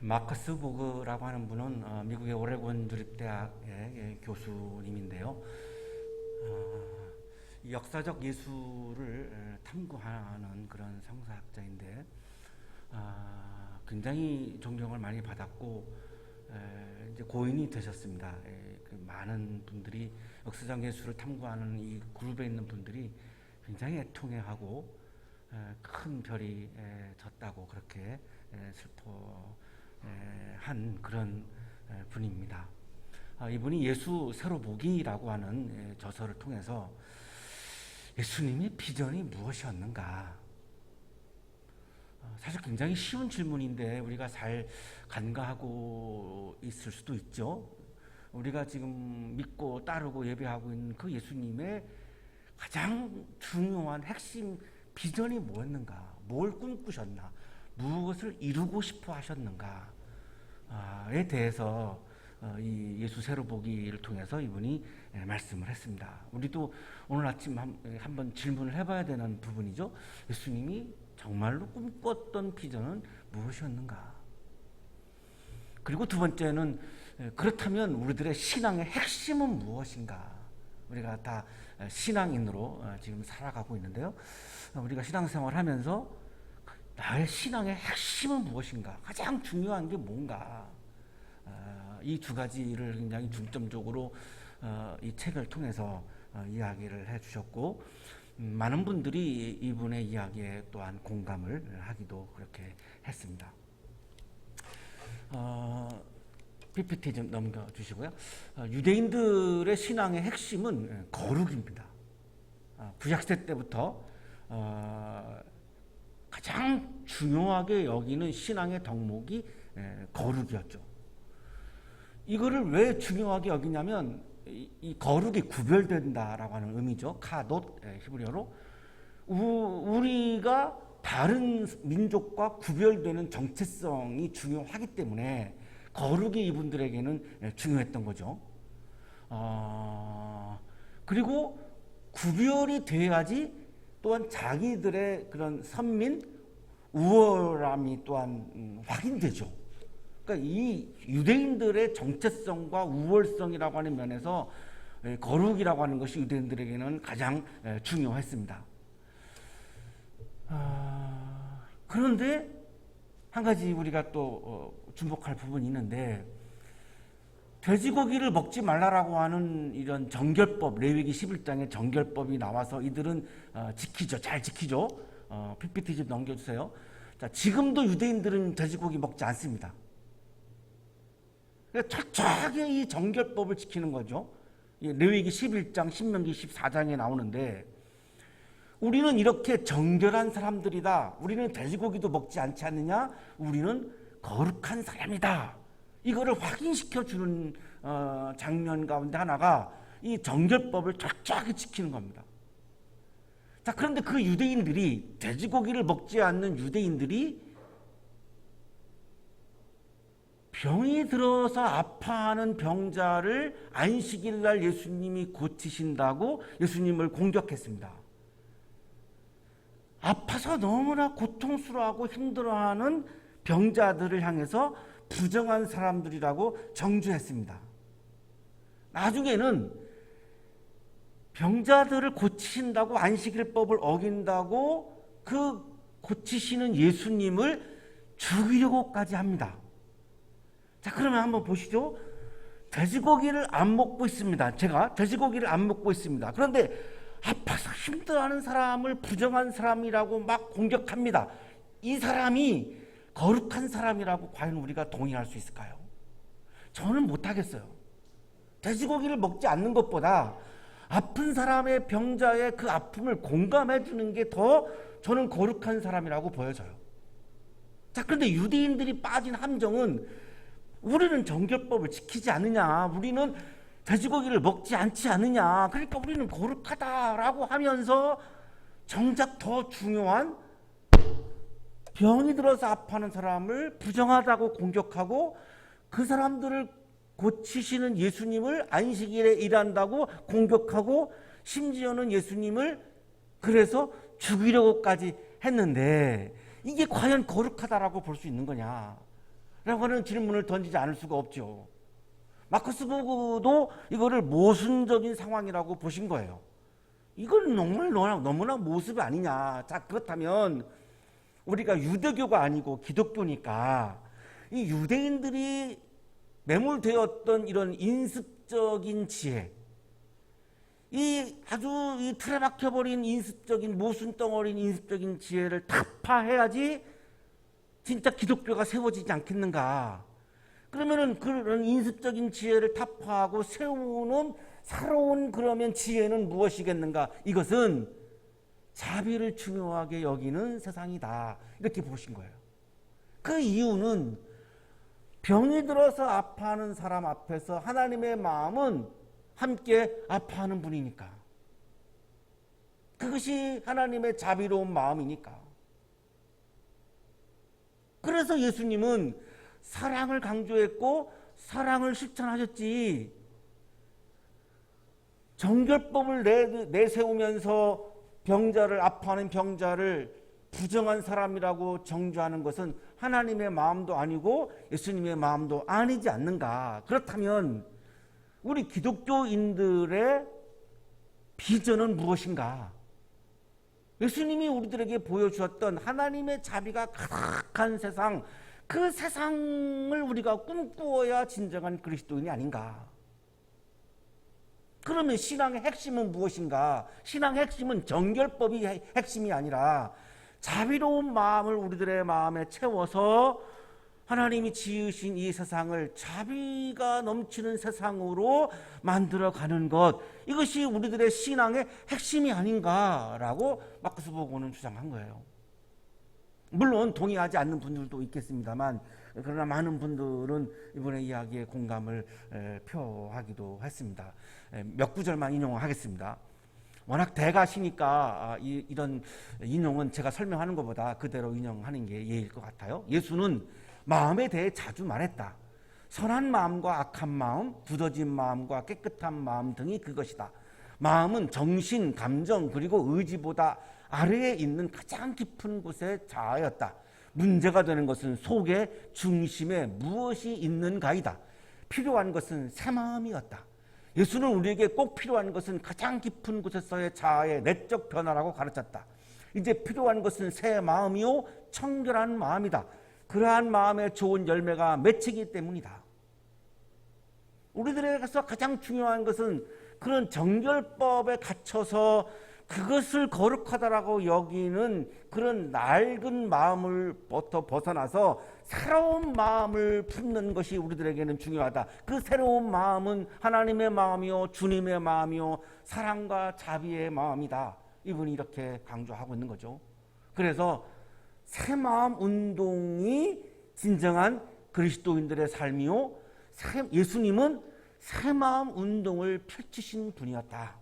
마커스 보그라고 하는 분은 미국의 오레곤 주립대학의 교수님인데요. 역사적 예술을 탐구하는 그런 성사학자인데 굉장히 존경을 많이 받았고 이제 고인이 되셨습니다. 그 많은 분들이 역사적 예술을 탐구하는 이 그룹에 있는 분들이 굉장히 애통해하고 큰 별이 졌다고 그렇게 슬퍼한 그런 분입니다. 이분이 예수 새로 보기라고 하는 저서를 통해서 예수님의 비전이 무엇이었는가, 사실 굉장히 쉬운 질문인데 우리가 잘 간과하고 있을 수도 있죠. 우리가 지금 믿고 따르고 예배하고 있는 그 예수님의 가장 중요한 핵심 비전이 뭐였는가, 뭘 꿈꾸셨나, 무엇을 이루고 싶어 하셨는가에 대해서 이 예수 새로 보기를 통해서 이분이 말씀을 했습니다. 우리도 오늘 아침 한번 질문을 해봐야 되는 부분이죠. 예수님이 정말로 꿈꿨던 비전은 무엇이었는가? 그리고 두 번째는 그렇다면 우리들의 신앙의 핵심은 무엇인가? 우리가 다 신앙인으로 지금 살아가고 있는데요. 우리가 신앙생활 하면서 나의 신앙의 핵심은 무엇인가? 가장 중요한 게 뭔가? 이 두 가지를 굉장히 중점적으로 이 책을 통해서 이야기를 해주셨고, 많은 분들이 이분의 이야기에 또한 공감을 하기도 그렇게 했습니다. PPT 좀 넘겨주시고요. 유대인들의 신앙의 핵심은 거룩입니다. 구약시대 때부터 가장 중요하게 여기는 신앙의 덕목이 거룩이었죠. 이거를 왜 중요하게 여기냐면 이 거룩이 구별된다라고 하는 의미죠. 카돗, 히브리어로. 우리가 다른 민족과 구별되는 정체성이 중요하기 때문에 거룩이 이분들에게는 중요했던 거죠. 그리고 구별이 돼야지 또한 자기들의 그런 선민, 우월함이 또한 확인되죠. 그러니까 이 유대인들의 정체성과 우월성이라고 하는 면에서 거룩이라고 하는 것이 유대인들에게는 가장 중요했습니다. 그런데 한 가지 우리가 또 주목할 부분이 있는데, 돼지고기를 먹지 말라라고 하는 이런 정결법, 레위기 11장의 정결법이 나와서 이들은 지키죠. 잘 지키죠. PPT 좀 넘겨주세요. 자, 지금도 유대인들은 돼지고기 먹지 않습니다. 철저하게 이 정결법을 지키는 거죠. 레위기 11장, 신명기 14장에 나오는데, 우리는 이렇게 정결한 사람들이다. 우리는 돼지고기도 먹지 않지 않느냐? 우리는 거룩한 사람이다. 이거를 확인시켜 주는 장면 가운데 하나가 이 정결법을 철저하게 지키는 겁니다. 자, 그런데 그 유대인들이, 돼지고기를 먹지 않는 유대인들이 병이 들어서 아파하는 병자를 안식일 날 예수님이 고치신다고 예수님을 공격했습니다. 아파서 너무나 고통스러워하고 힘들어하는 병자들을 향해서 부정한 사람들이라고 정죄했습니다. 나중에는 병자들을 고치신다고, 안식일법을 어긴다고 그 고치시는 예수님을 죽이려고까지 합니다. 자, 그러면 한번 보시죠. 돼지고기를 안 먹고 있습니다. 제가 돼지고기를 안 먹고 있습니다. 그런데 아파서 힘들어하는 사람을 부정한 사람이라고 막 공격합니다. 이 사람이 거룩한 사람이라고 과연 우리가 동의할 수 있을까요? 저는 못하겠어요. 돼지고기를 먹지 않는 것보다 아픈 사람의, 병자의 그 아픔을 공감해 주는 게 더 저는 거룩한 사람이라고 보여져요. 자, 그런데 유대인들이 빠진 함정은 우리는 정결법을 지키지 않느냐, 우리는 돼지고기를 먹지 않지 않느냐, 그러니까 우리는 거룩하다라고 하면서 정작 더 중요한 병이 들어서 아파하는 사람을 부정하다고 공격하고, 그 사람들을 고치시는 예수님을 안식일에 일한다고 공격하고, 심지어는 예수님을 그래서 죽이려고까지 했는데, 이게 과연 거룩하다라고 볼 수 있는 거냐? 라고 하는 질문을 던지지 않을 수가 없죠. 마커스 보고도 이거를 모순적인 상황이라고 보신 거예요. 이건 너무나 모습이 아니냐. 자, 그렇다면 우리가 유대교가 아니고 기독교니까 이 유대인들이 매몰되었던 이런 인습적인 지혜, 이 아주 이 틀에 박혀버린 인습적인 모순덩어리인 인습적인 지혜를 타파해야지 진짜 기독교가 세워지지 않겠는가. 그러면은 그런 인습적인 지혜를 타파하고 세우는 새로운 그러면 지혜는 무엇이겠는가? 이것은 자비를 중요하게 여기는 세상이다. 이렇게 보신 거예요. 그 이유는 병이 들어서 아파하는 사람 앞에서 하나님의 마음은 함께 아파하는 분이니까. 그것이 하나님의 자비로운 마음이니까. 그래서 예수님은 사랑을 강조했고 사랑을 실천하셨지. 정결법을 내세우면서 병자를 아파하는 병자를 부정한 사람이라고 정죄하는 것은 하나님의 마음도 아니고 예수님의 마음도 아니지 않는가. 그렇다면 우리 기독교인들의 비전은 무엇인가? 예수님이 우리들에게 보여주었던 하나님의 자비가 가득한 세상, 그 세상을 우리가 꿈꾸어야 진정한 그리스도인이 아닌가? 그러면 신앙의 핵심은 무엇인가? 신앙의 핵심은 정결법이 핵심이 아니라 자비로운 마음을 우리들의 마음에 채워서 하나님이 지으신 이 세상을 자비가 넘치는 세상으로 만들어가는 것, 이것이 우리들의 신앙의 핵심이 아닌가라고 마커스 보고는 주장한 거예요. 물론 동의하지 않는 분들도 있겠습니다만, 그러나 많은 분들은 이번에 이야기에 공감을 표하기도 했습니다. 몇 구절만 인용하겠습니다. 워낙 대가시니까 이런 인용은 제가 설명하는 것보다 그대로 인용하는 게 예일 것 같아요. 예수는 마음에 대해 자주 말했다. 선한 마음과 악한 마음, 굳어진 마음과 깨끗한 마음 등이 그것이다. 마음은 정신, 감정 그리고 의지보다 아래에 있는 가장 깊은 곳에 자하였다. 문제가 되는 것은 속의 중심에 무엇이 있는가이다. 필요한 것은 새 마음이었다. 예수는 우리에게 꼭 필요한 것은 가장 깊은 곳에서의 자아의 내적 변화라고 가르쳤다. 이제 필요한 것은 새 마음이요 청결한 마음이다. 그러한 마음의 좋은 열매가 맺히기 때문이다. 우리들에게서 가장 중요한 것은 그런 정결법에 갇혀서 그것을 거룩하다라고 여기는 그런 낡은 마음을부터 벗어나서 새로운 마음을 품는 것이 우리들에게는 중요하다. 그 새로운 마음은 하나님의 마음이요 주님의 마음이요 사랑과 자비의 마음이다. 이분이 이렇게 강조하고 있는 거죠. 그래서 새마음 운동이 진정한 그리스도인들의 삶이요 예수님은 새마음 운동을 펼치신 분이었다.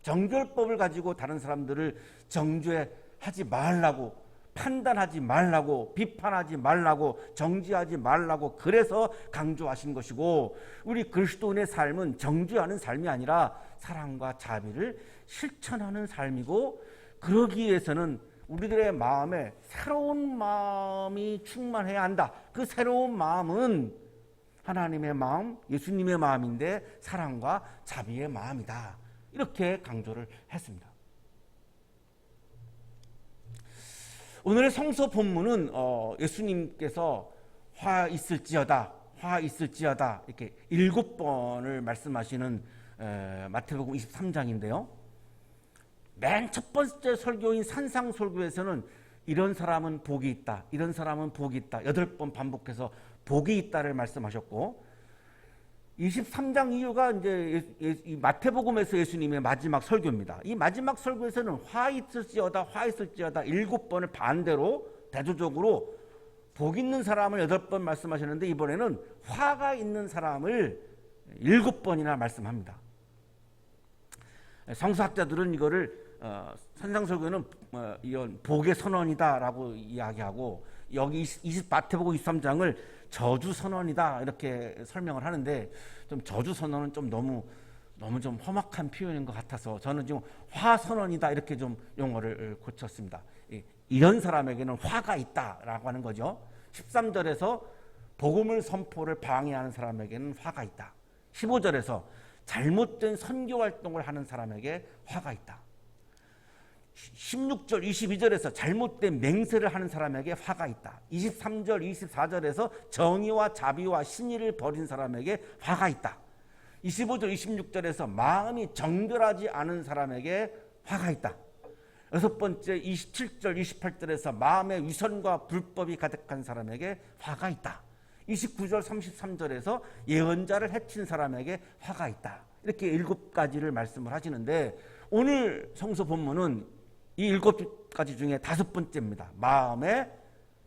정결법을 가지고 다른 사람들을 정죄하지 말라고, 판단하지 말라고, 비판하지 말라고, 정죄하지 말라고 그래서 강조하신 것이고, 우리 그리스도인의 삶은 정죄하는 삶이 아니라 사랑과 자비를 실천하는 삶이고, 그러기 위해서는 우리들의 마음에 새로운 마음이 충만해야 한다. 그 새로운 마음은 하나님의 마음, 예수님의 마음인데 사랑과 자비의 마음이다. 이렇게 강조를 했습니다. 오늘의 성서 본문은 예수님께서 화 있을지어다 이렇게 7번을 말씀하시는 마태복음 23장인데요. 맨 첫 번째 설교인 산상설교에서는 이런 사람은 복이 있다, 이런 사람은 복이 있다 8번 반복해서 복이 있다를 말씀하셨고, 23장 이후가 이제 이 마태복음에서 예수님의 마지막 설교입니다. 이 마지막 설교에서는 화 있을지어다 7번을 반대로 대조적으로 복 있는 사람을 8번 말씀하셨는데, 이번에는 화가 있는 사람을 7번이나 말씀합니다. 성서학자들은 이거를 산상설교는 이런 복의 선언이다라고 이야기하고, 여기 마태복음 23장을 저주 선언이다 이렇게 설명을 하는데, 좀 저주 선언은 좀 너무 좀 험악한 표현인 것 같아서 저는 지금 화 선언이다 이렇게 좀 용어를 고쳤습니다. 이런 사람에게는 화가 있다라고 하는 거죠. 13절에서 복음을 선포를 방해하는 사람에게는 화가 있다. 15절에서 잘못된 선교 활동을 하는 사람에게 화가 있다. 16절, 22절에서 잘못된 맹세를 하는 사람에게 화가 있다. 23절, 24절에서 정의와 자비와 신의를 버린 사람에게 화가 있다. 25절, 26절에서 마음이 정결하지 않은 사람에게 화가 있다. 여섯 번째 27절, 28절에서 마음의 위선과 불법이 가득한 사람에게 화가 있다. 29절, 33절에서 예언자를 해친 사람에게 화가 있다. 이렇게 7가지를 말씀을 하시는데 오늘 성서 본문은 이 7가지 중에 5번째입니다.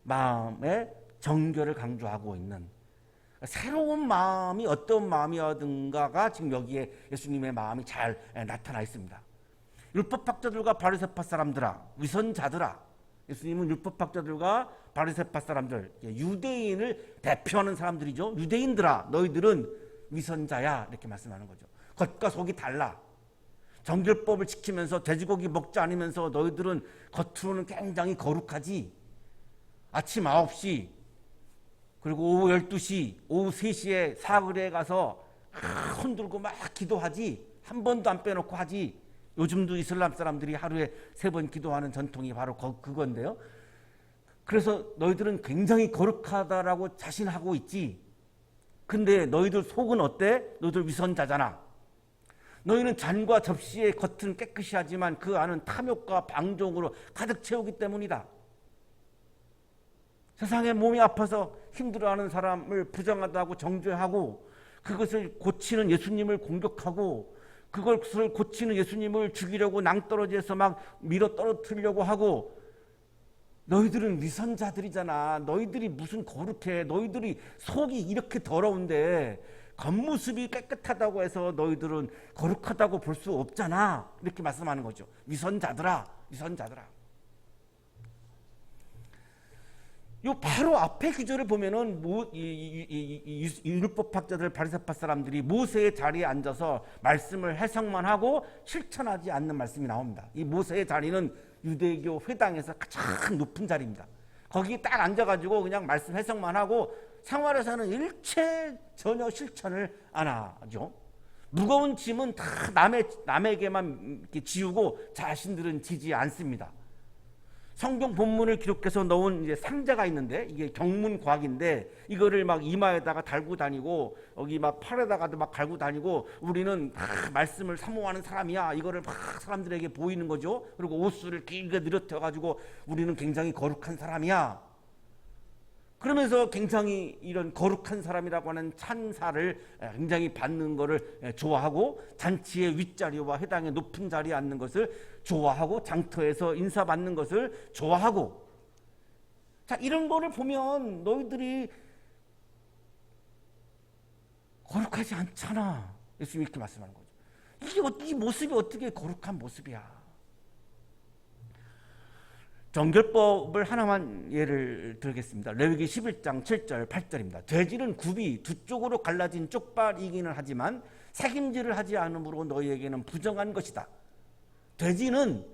마음의 정결을 강조하고 있는 새로운 마음이 어떤 마음이었든가가 지금 여기에 예수님의 마음이 잘 나타나 있습니다. 율법학자들과 바리새파 사람들아, 위선자들아. 예수님은 율법학자들과 바리새파 사람들, 유대인을 대표하는 사람들이죠. 유대인들아, 너희들은 위선자야, 이렇게 말씀하는 거죠. 겉과 속이 달라. 정결법을 지키면서 돼지고기 먹지 않으면서 너희들은 겉으로는 굉장히 거룩하지. 아침 9시 그리고 오후 12시, 오후 3시에 사거리에 가서 손 들고 막 기도하지. 한 번도 안 빼놓고 하지. 요즘도 이슬람 사람들이 하루에 3번 기도하는 전통이 바로 그건데요. 그래서 너희들은 굉장히 거룩하다라고 자신하고 있지. 근데 너희들 속은 어때? 너희들 위선자잖아. 너희는 잔과 접시의 겉은 깨끗이 하지만 그 안은 탐욕과 방종으로 가득 채우기 때문이다. 세상에 몸이 아파서 힘들어하는 사람을 부정하다고 정죄하고 그것을 고치는 예수님을 공격하고 그것을 고치는 예수님을 죽이려고 낭떠러지에서 막 밀어 떨어뜨리려고 하고 너희들은 위선자들이잖아. 너희들이 무슨 거룩해. 너희들이 속이 이렇게 더러운데 겉모습이 깨끗하다고 해서 너희들은 거룩하다고 볼 수 없잖아. 이렇게 말씀하는 거죠. 위선자들아, 위선자들아. 요 바로 앞에 구절을 보면은 율법학자들 바리새파 사람들이 모세의 자리에 앉아서 말씀을 해석만 하고 실천하지 않는 말씀이 나옵니다. 이 모세의 자리는 유대교 회당에서 가장 높은 자리입니다. 거기 딱 앉아가지고 그냥 말씀 해석만 하고 생활에서는 일체 전혀 실천을 안 하죠. 무거운 짐은 다 남에게만 이렇게 지우고 자신들은 지지 않습니다. 성경 본문을 기록해서 넣은 이제 상자가 있는데 이게 경문곽인데 이거를 막 이마에다가 달고 다니고 여기 막 팔에다가도 막 갈고 다니고 우리는 다 말씀을 사모하는 사람이야. 이거를 막 사람들에게 보이는 거죠. 그리고 옷수를 길게 늘어뜨려 가지고 우리는 굉장히 거룩한 사람이야. 그러면서 굉장히 이런 거룩한 사람이라고 하는 찬사를 굉장히 받는 것을 좋아하고 잔치의 윗자리와 회당의 높은 자리에 앉는 것을 좋아하고 장터에서 인사받는 것을 좋아하고 자 이런 거를 보면 너희들이 거룩하지 않잖아. 예수님이 이렇게 말씀하는 거죠. 이 모습이 어떻게 거룩한 모습이야. 정결법을 하나만 예를 들겠습니다. 레위기 11장 7절 8절입니다. 돼지는 굽이 두 쪽으로 갈라진 쪽발이기는 하지만 새김질을 하지 않으므로 너희에게는 부정한 것이다. 돼지는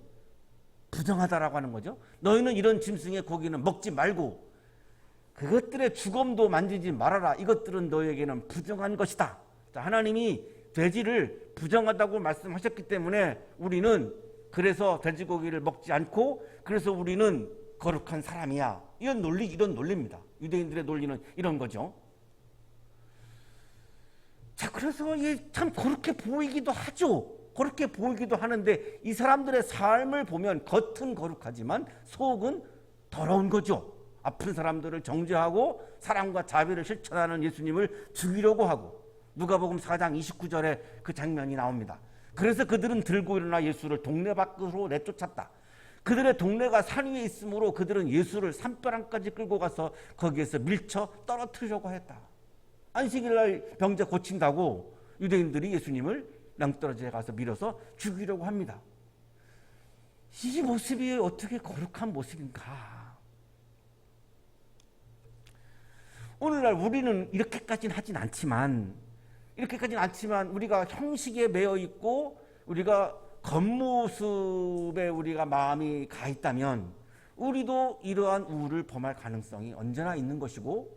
부정하다라고 하는 거죠. 너희는 이런 짐승의 고기는 먹지 말고 그것들의 주검도 만지지 말아라. 이것들은 너희에게는 부정한 것이다. 자, 하나님이 돼지를 부정하다고 말씀하셨기 때문에 우리는 그래서 돼지고기를 먹지 않고 그래서 우리는 거룩한 사람이야. 이런 논리입니다. 유대인들의 논리는 이런 거죠. 자, 그래서 이게 참 그렇게 보이기도 하죠. 그렇게 보이기도 하는데 이 사람들의 삶을 보면 겉은 거룩하지만 속은 더러운 거죠. 아픈 사람들을 정죄하고 사랑과 자비를 실천하는 예수님을 죽이려고 하고 누가복음 4장 29절에 그 장면이 나옵니다. 그래서 그들은 들고 일어나 예수를 동네 밖으로 내쫓았다. 그들의 동네가 산 위에 있으므로 그들은 예수를 산벼랑까지 끌고 가서 거기에서 밀쳐 떨어뜨리려고 했다. 안식일날 병자 고친다고 유대인들이 예수님을 낭떠러지에 가서 밀어서 죽이려고 합니다. 이 모습이 어떻게 거룩한 모습인가? 오늘날 우리는 이렇게까지는 하진 않지만 우리가 형식에 매여 있고 우리가 겉모습에 우리가 마음이 가 있다면 우리도 이러한 우를 범할 가능성이 언제나 있는 것이고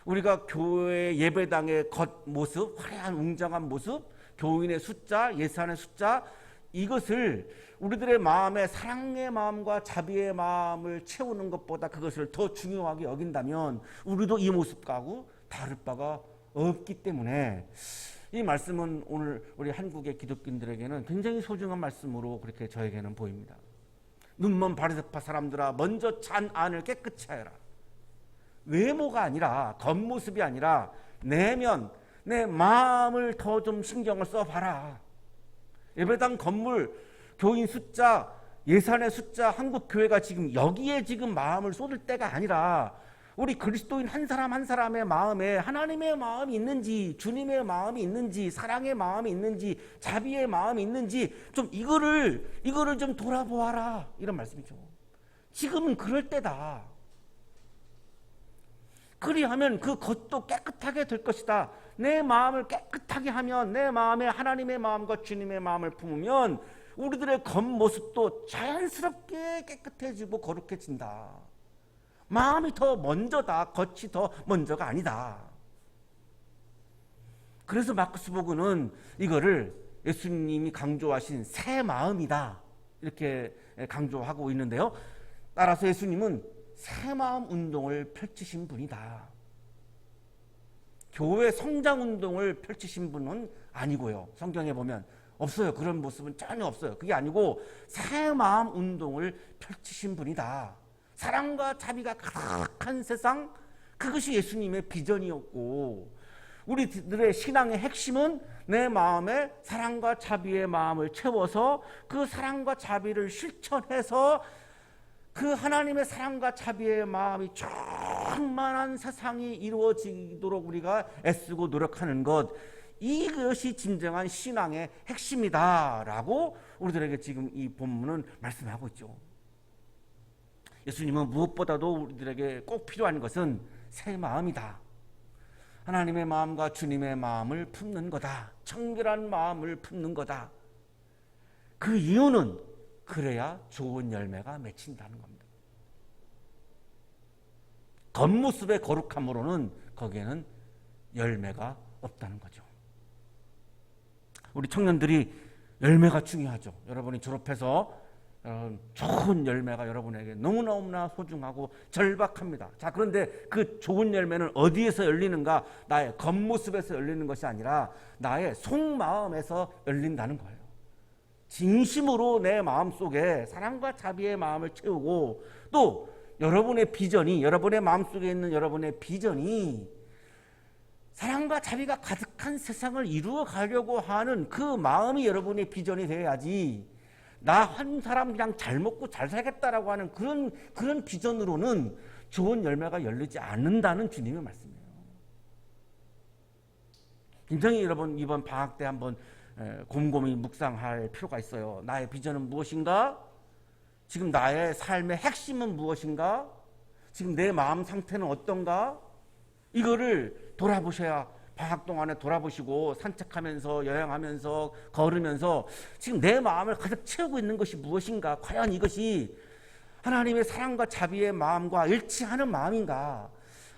우리가 교회 예배당의 겉모습, 화려한 웅장한 모습, 교인의 숫자, 예산의 숫자, 이것을 우리들의 마음에 사랑의 마음과 자비의 마음을 채우는 것보다 그것을 더 중요하게 여긴다면 우리도 이 모습과고 다를 바가 없기 때문에 이 말씀은 오늘 우리 한국의 기독교인들에게는 굉장히 소중한 말씀으로 그렇게 저에게는 보입니다. 눈먼 바리새파 사람들아, 먼저 잔 안을 깨끗이 하여라. 외모가 아니라, 겉모습이 아니라 내면, 내 마음을 더 좀 신경을 써봐라. 예배당 건물, 교인 숫자, 예산의 숫자, 한국 교회가 지금 여기에 지금 마음을 쏟을 때가 아니라 우리 그리스도인 한 사람 한 사람의 마음에 하나님의 마음이 있는지, 주님의 마음이 있는지, 사랑의 마음이 있는지, 자비의 마음이 있는지 좀 이거를 좀 돌아보아라, 이런 말씀이죠. 지금은 그럴 때다. 그리하면 그 겉도 깨끗하게 될 것이다. 내 마음을 깨끗하게 하면, 내 마음에 하나님의 마음과 주님의 마음을 품으면 우리들의 겉모습도 자연스럽게 깨끗해지고 거룩해진다. 마음이 더 먼저다. 겉이 더 먼저가 아니다. 그래서 마크스복음은 이거를 예수님이 강조하신 새 마음이다, 이렇게 강조하고 있는데요. 따라서 예수님은 새 마음 운동을 펼치신 분이다. 교회 성장 운동을 펼치신 분은 아니고요. 성경에 보면 없어요. 그런 모습은 전혀 없어요. 그게 아니고 새 마음 운동을 펼치신 분이다. 사랑과 자비가 가득한 세상, 그것이 예수님의 비전이었고, 우리들의 신앙의 핵심은 내 마음에 사랑과 자비의 마음을 채워서 그 사랑과 자비를 실천해서 그 하나님의 사랑과 자비의 마음이 충만한 세상이 이루어지도록 우리가 애쓰고 노력하는 것, 이것이 진정한 신앙의 핵심이다라고 우리들에게 지금 이 본문은 말씀하고 있죠. 예수님은 무엇보다도 우리들에게 꼭 필요한 것은 새 마음이다. 하나님의 마음과 주님의 마음을 품는 거다. 청결한 마음을 품는 거다. 그 이유는 그래야 좋은 열매가 맺힌다는 겁니다. 겉모습의 거룩함으로는 거기에는 열매가 없다는 거죠. 우리 청년들이 열매가 중요하죠. 여러분이 졸업해서 좋은 열매가 여러분에게 너무나 소중하고 절박합니다. 자, 그런데 그 좋은 열매는 어디에서 열리는가? 나의 겉모습에서 열리는 것이 아니라 나의 속마음에서 열린다는 거예요. 진심으로 내 마음속에 사랑과 자비의 마음을 채우고, 또 여러분의 비전이, 여러분의 마음속에 있는 여러분의 비전이 사랑과 자비가 가득한 세상을 이루어 가려고 하는 그 마음이 여러분의 비전이 되어야지, 나 한 사람 그냥 잘 먹고 잘 살겠다라고 하는 그런 비전으로는 좋은 열매가 열리지 않는다는 주님의 말씀이에요. 굉장히 여러분 이번 방학 때 한번 곰곰이 묵상할 필요가 있어요. 나의 비전은 무엇인가? 지금 나의 삶의 핵심은 무엇인가? 지금 내 마음 상태는 어떤가? 이거를 돌아보셔야, 방학 동안에 돌아보시고 산책하면서, 여행하면서, 걸으면서 지금 내 마음을 가득 채우고 있는 것이 무엇인가? 과연 이것이 하나님의 사랑과 자비의 마음과 일치하는 마음인가?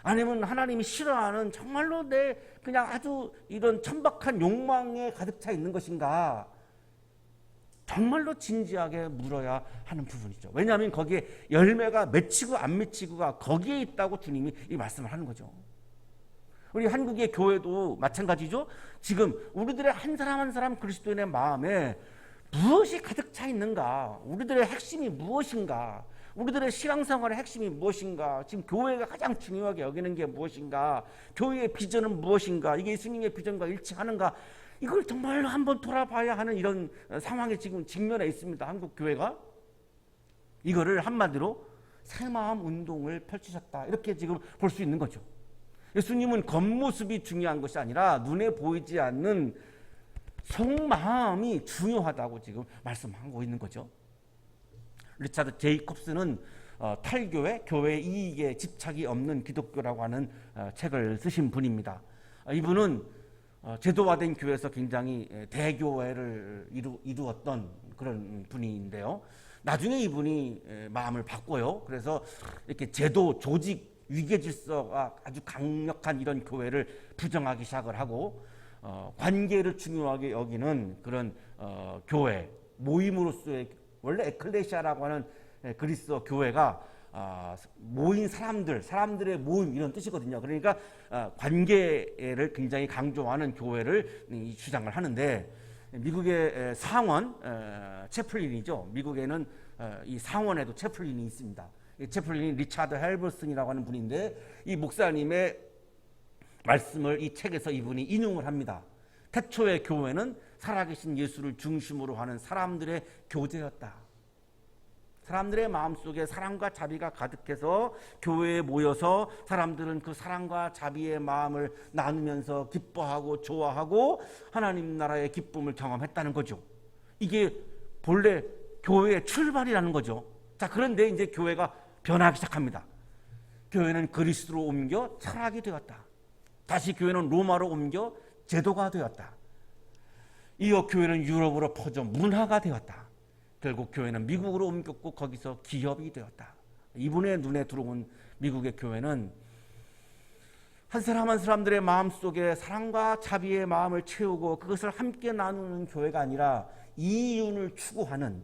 아니면 하나님이 싫어하는 정말로 내 그냥 아주 이런 천박한 욕망에 가득 차 있는 것인가? 정말로 진지하게 물어야 하는 부분이죠. 왜냐하면 거기에 열매가 맺히고 안 맺히고가 거기에 있다고 주님이 이 말씀을 하는 거죠. 우리 한국의 교회도 마찬가지죠. 지금 우리들의 한 사람 한 사람 그리스도인의 마음에 무엇이 가득 차 있는가? 우리들의 핵심이 무엇인가? 우리들의 신앙생활의 핵심이 무엇인가? 지금 교회가 가장 중요하게 여기는 게 무엇인가? 교회의 비전은 무엇인가? 이게 예수님의 비전과 일치하는가? 이걸 정말로 한번 돌아봐야 하는 이런 상황에 지금 직면해 있습니다. 한국 교회가. 이거를 한마디로 새마음 운동을 펼치셨다, 이렇게 지금 볼 수 있는 거죠. 예수님은 겉모습이 중요한 것이 아니라 눈에 보이지 않는 속마음이 중요하다고 지금 말씀하고 있는 거죠. 리차드 제이콥스는 탈교회, 교회 이익에 집착이 없는 기독교라고 하는 책을 쓰신 분입니다. 이분은 제도화된 교회에서 굉장히 대교회를 이루었던 그런 분인데요. 나중에 이분이 마음을 바꿔요. 그래서 이렇게 제도, 조직 위계 질서가 아주 강력한 이런 교회를 부정하기 시작을 하고 관계를 중요하게 여기는 그런 교회 모임으로서의 원래 에클레시아라고 하는 그리스도 교회가 모인 사람들의 모임 이런 뜻이거든요. 그러니까 관계를 굉장히 강조하는 교회를 주장을 하는데 미국의 상원 채플린이죠. 미국에는 이 상원에도 채플린이 있습니다. 이 채플린이 리차드 헬버슨이라고 하는 분인데 이 목사님의 말씀을 이 책에서 이분이 인용을 합니다. 태초의 교회는 살아계신 예수를 중심으로 하는 사람들의 교제였다. 사람들의 마음속에 사랑과 자비가 가득해서 교회에 모여서 사람들은 그 사랑과 자비의 마음을 나누면서 기뻐하고 좋아하고 하나님 나라의 기쁨을 경험했다는 거죠. 이게 본래 교회의 출발이라는 거죠. 자, 그런데 이제 교회가 변하기 시작합니다. 교회는 그리스도로 옮겨 철학이 되었다. 다시 교회는 로마로 옮겨 제도가 되었다. 이어 교회는 유럽으로 퍼져 문화가 되었다. 결국 교회는 미국으로 옮겼고 거기서 기업이 되었다. 이분의 눈에 들어온 미국의 교회는 한 사람 한 사람들의 마음속에 사랑과 자비의 마음을 채우고 그것을 함께 나누는 교회가 아니라 이윤을 추구하는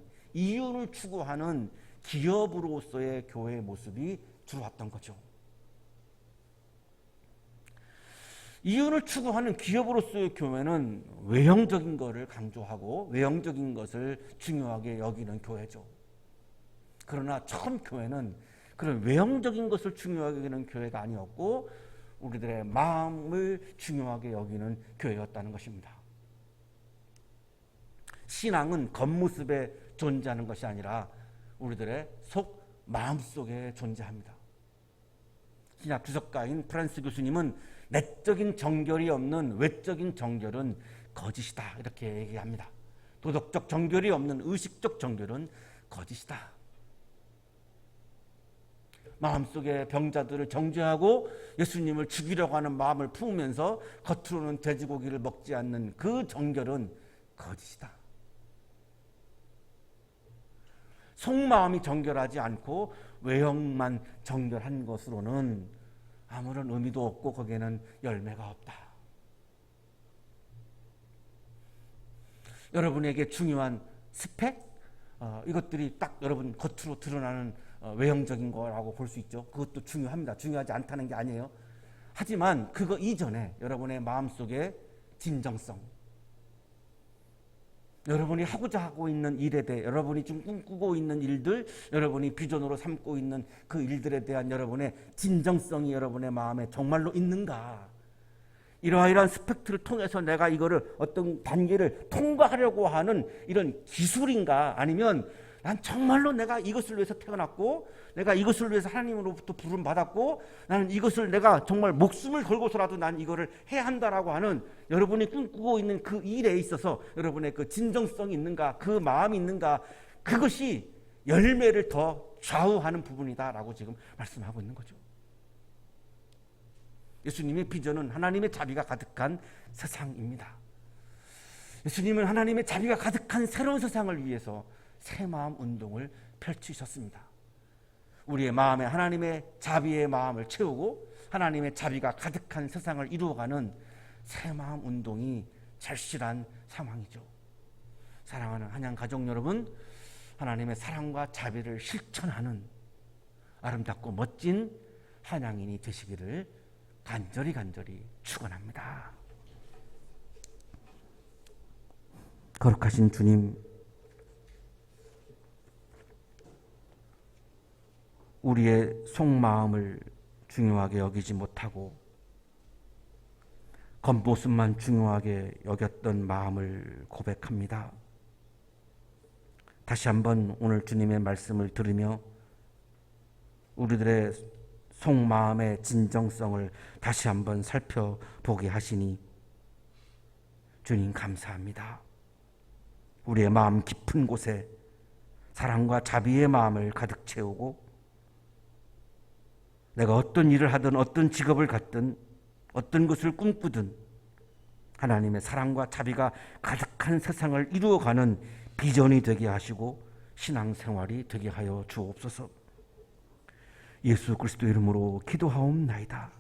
기업으로서의 교회의 모습이 들어왔던 거죠. 이윤을 추구하는 기업으로서의 교회는 외형적인 것을 강조하고 외형적인 것을 중요하게 여기는 교회죠. 그러나 처음 교회는 그런 외형적인 것을 중요하게 여기는 교회가 아니었고 우리들의 마음을 중요하게 여기는 교회였다는 것입니다. 신앙은 겉모습에 존재하는 것이 아니라 우리들의 속 마음속에 존재합니다. 신약 주석가인 프란스 교수님은 내적인 정결이 없는 외적인 정결은 거짓이다 이렇게 얘기합니다. 도덕적 정결이 없는 의식적 정결은 거짓이다. 마음속에 병자들을 정죄하고 예수님을 죽이려고 하는 마음을 품으면서 겉으로는 돼지고기를 먹지 않는 그 정결은 거짓이다. 속마음이 정결하지 않고 외형만 정결한 것으로는 아무런 의미도 없고 거기에는 열매가 없다. 여러분에게 중요한 스펙? 이것들이 딱 여러분 겉으로 드러나는 외형적인 거라고 볼 수 있죠. 그것도 중요합니다. 중요하지 않다는 게 아니에요. 하지만 그거 이전에 여러분의 마음속에 진정성, 여러분이 하고 있는 일에 대해 여러분이 지금 꿈꾸고 있는 일들, 여러분이 비전으로 삼고 있는 그 일들에 대한 여러분의 진정성이 여러분의 마음에 정말로 있는가? 이러한 스펙트를 통해서 내가 이거를 어떤 단계를 통과하려고 하는 이런 기술인가? 아니면 난 정말로 내가 이것을 위해서 태어났고 내가 이것을 위해서 하나님으로부터 부름 받았고 나는 이것을 내가 정말 목숨을 걸고서라도 난 이거를 해야 한다라고 하는 여러분이 꿈꾸고 있는 그 일에 있어서 여러분의 그 진정성이 있는가, 그 마음이 있는가, 그것이 열매를 더 좌우하는 부분이다라고 지금 말씀하고 있는 거죠. 예수님의 비전은 하나님의 자비가 가득한 세상입니다. 예수님은 하나님의 자비가 가득한 새로운 세상을 위해서 새마음 운동을 펼치셨습니다. 우리의 마음에 하나님의 자비의 마음을 채우고 하나님의 자비가 가득한 세상을 이루어가는 새마음 운동이 절실한 상황이죠. 사랑하는 한양 가족 여러분, 하나님의 사랑과 자비를 실천하는 아름답고 멋진 한양인이 되시기를 간절히 축원합니다. 거룩하신 주님, 우리의 속마음을 중요하게 여기지 못하고 겉모습만 중요하게 여겼던 마음을 고백합니다. 다시 한번 오늘 주님의 말씀을 들으며 우리들의 속마음의 진정성을 다시 한번 살펴보게 하시니 주님 감사합니다. 우리의 마음 깊은 곳에 사랑과 자비의 마음을 가득 채우고 내가 어떤 일을 하든 어떤 직업을 갖든 어떤 것을 꿈꾸든 하나님의 사랑과 자비가 가득한 세상을 이루어가는 비전이 되게 하시고 신앙생활이 되게 하여 주옵소서. 예수 그리스도 이름으로 기도하옵나이다.